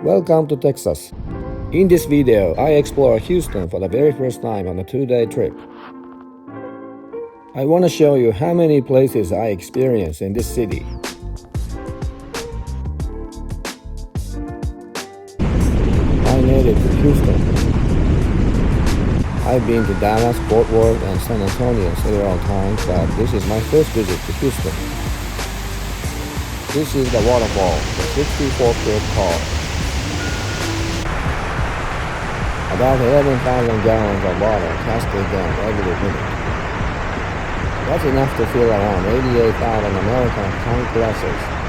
Welcome to Texas. In this video, I explore Houston for the very first time on a 2-day trip. I want to show you how many places I experienced in this city. I made it to Houston. I've been to Dallas, Fort Worth, and San Antonio several times, but this is my first visit to Houston. This is the Waterwall, the 64-foot tall. About 11,000 gallons of water cascade down every minute. That's enough to fill around 88,000 American pint glasses.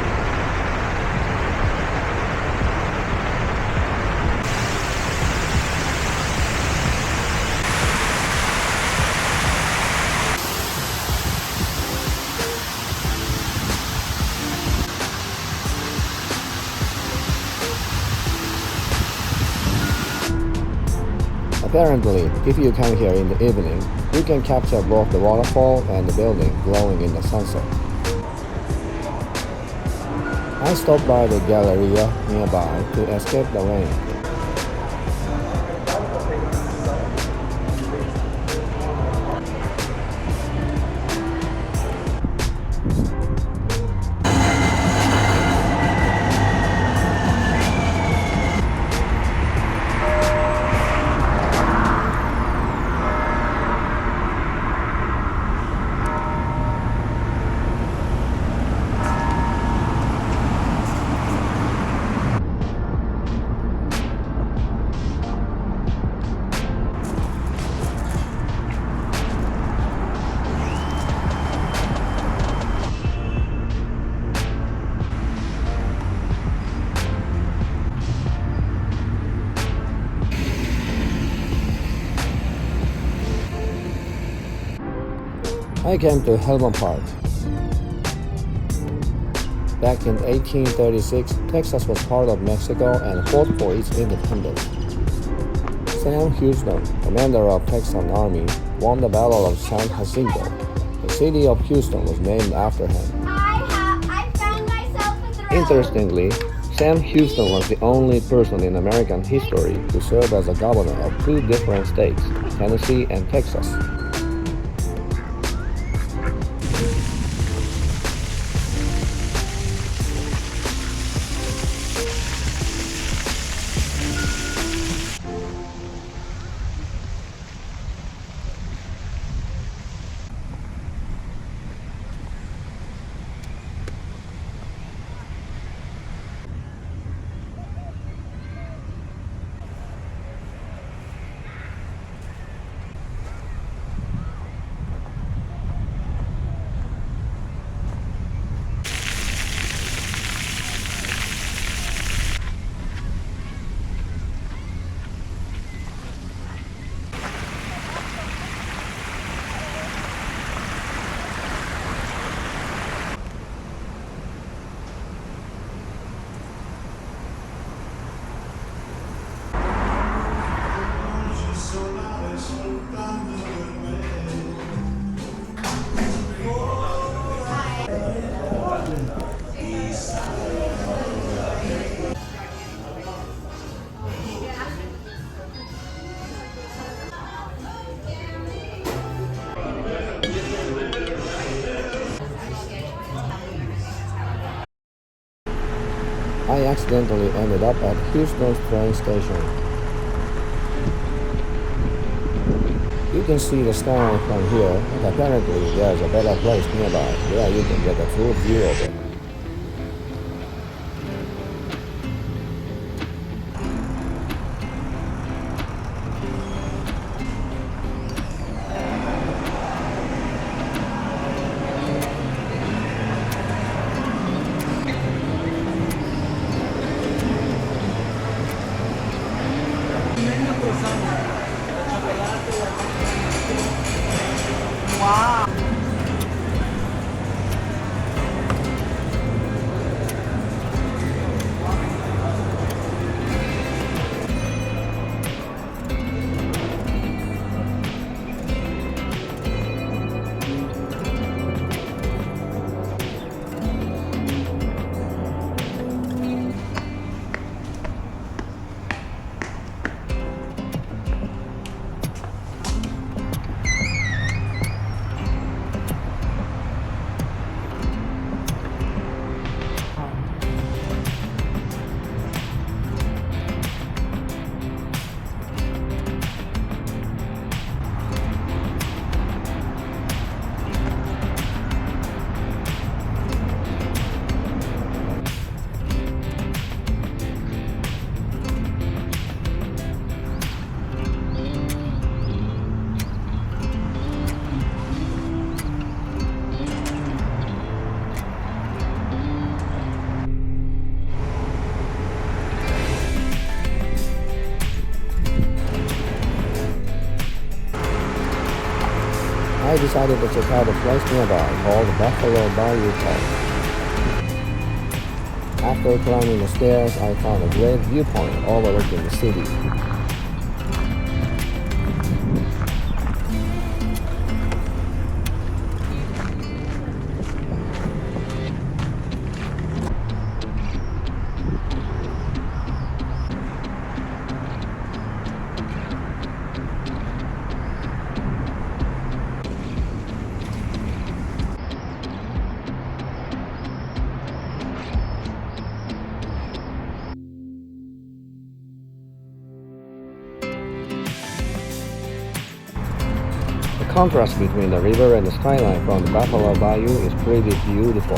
Apparently, if you come here in the evening, you can capture both the waterfall and the building glowing in the sunset. I stopped by the Galleria nearby to escape the rain. I came to Hermann Park. Back in 1836, Texas was part of Mexico and fought for its independence. Sam Houston, commander of Texan Army, won the Battle of San Jacinto. The city of Houston was named after him. I found myself a thrill. Interestingly, Sam Houston was the only person in American history to serve as a governor of two different states, Tennessee and Texas. I accidentally ended up at Houston's train station. You can see the skyline from here, but apparently there's a better place nearby where you can get a full view of it. decided to check out a place nearby called Buffalo Bayou Park. After climbing the stairs, I found a great viewpoint overlooking the city. The contrast between the river and the skyline from the Buffalo Bayou is pretty beautiful.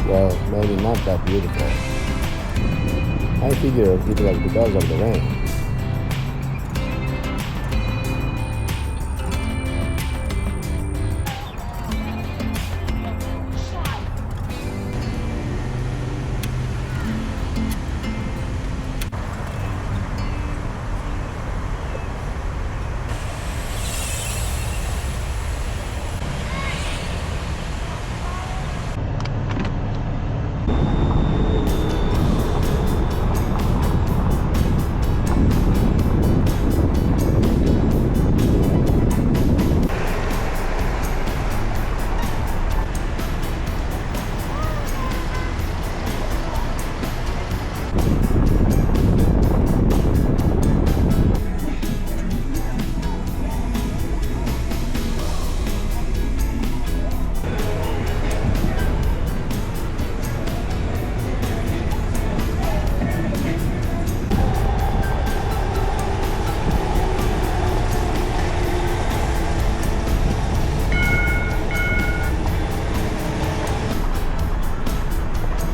Well, maybe not that beautiful. I figured it was because of the rain.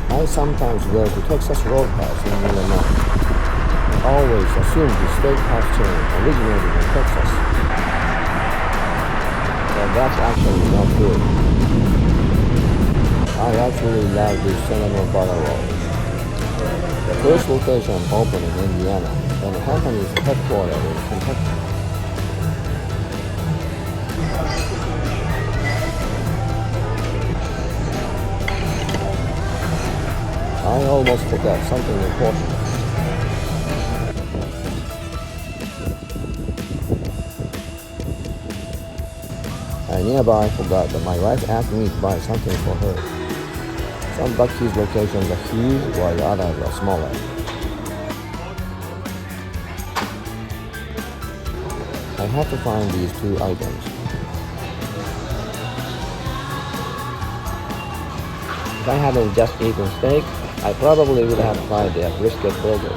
I sometimes go to Texas Roadhouse in Illinois. I always assumed the steakhouse chain originated in Texas. But that's actually not true. I actually love this cinnamon butter roll. The first location opened in Indiana, and the company is headquartered in Kentucky. I almost forgot something important. I nearby forgot that my wife asked me to buy something for her. Some Buc-ee's locations are huge while the others are smaller. I have to find these two items. If I hadn't just eaten steak, I probably would have tried their brisket burger.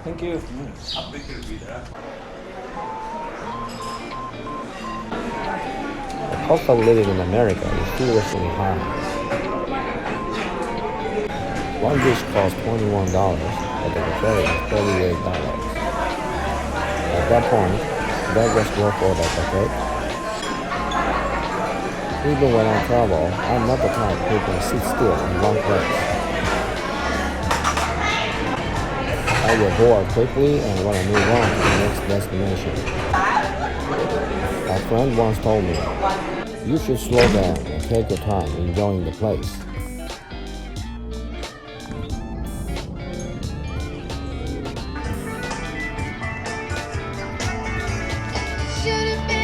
Thank you. The cost of living in America is seriously high. One dish costs $21, but the buffet is $38. At that point, did I just go for the buffet? Even when I travel, I'm not the type who can sit still in one place. I get bored quickly and want to move on to the next destination. A friend once told me, you should slow down and take your time enjoying the place.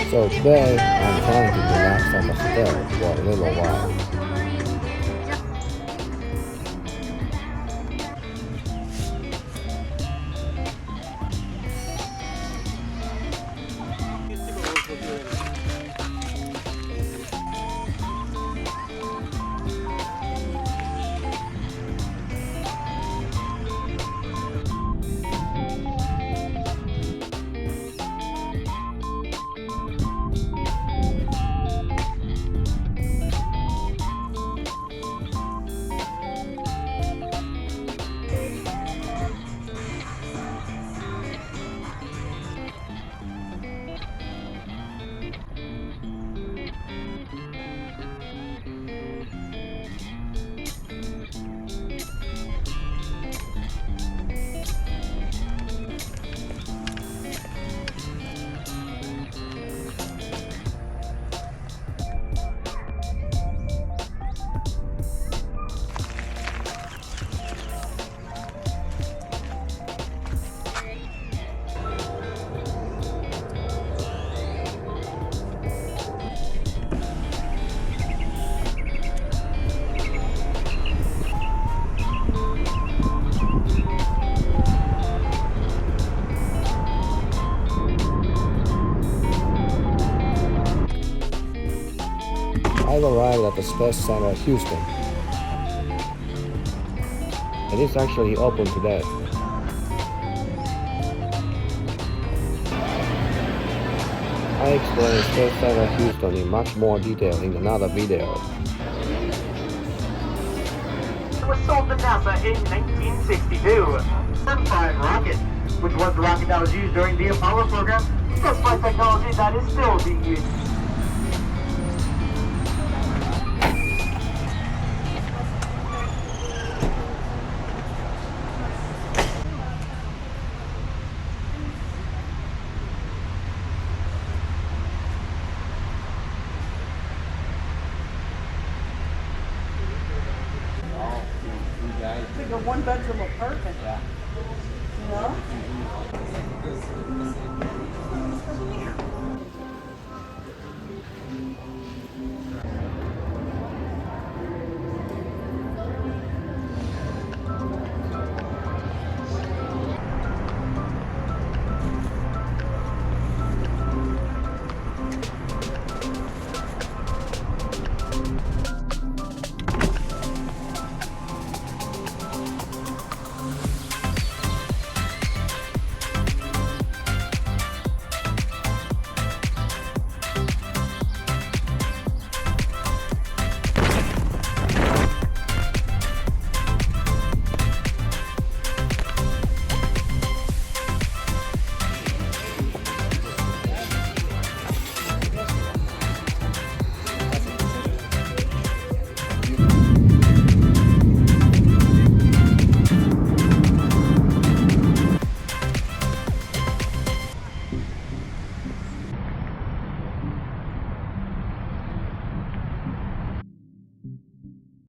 So today, I'm trying to relax at the hotel for a little while. I've arrived at the Space Center Houston. It is actually open today. I explained Space Center Houston in much more detail in another video. It was sold to NASA in 1962. M5 rocket, which was the rocket that was used during the Apollo program, is flight technology that is still being used. It's like a one-bedroom apartment. Yeah.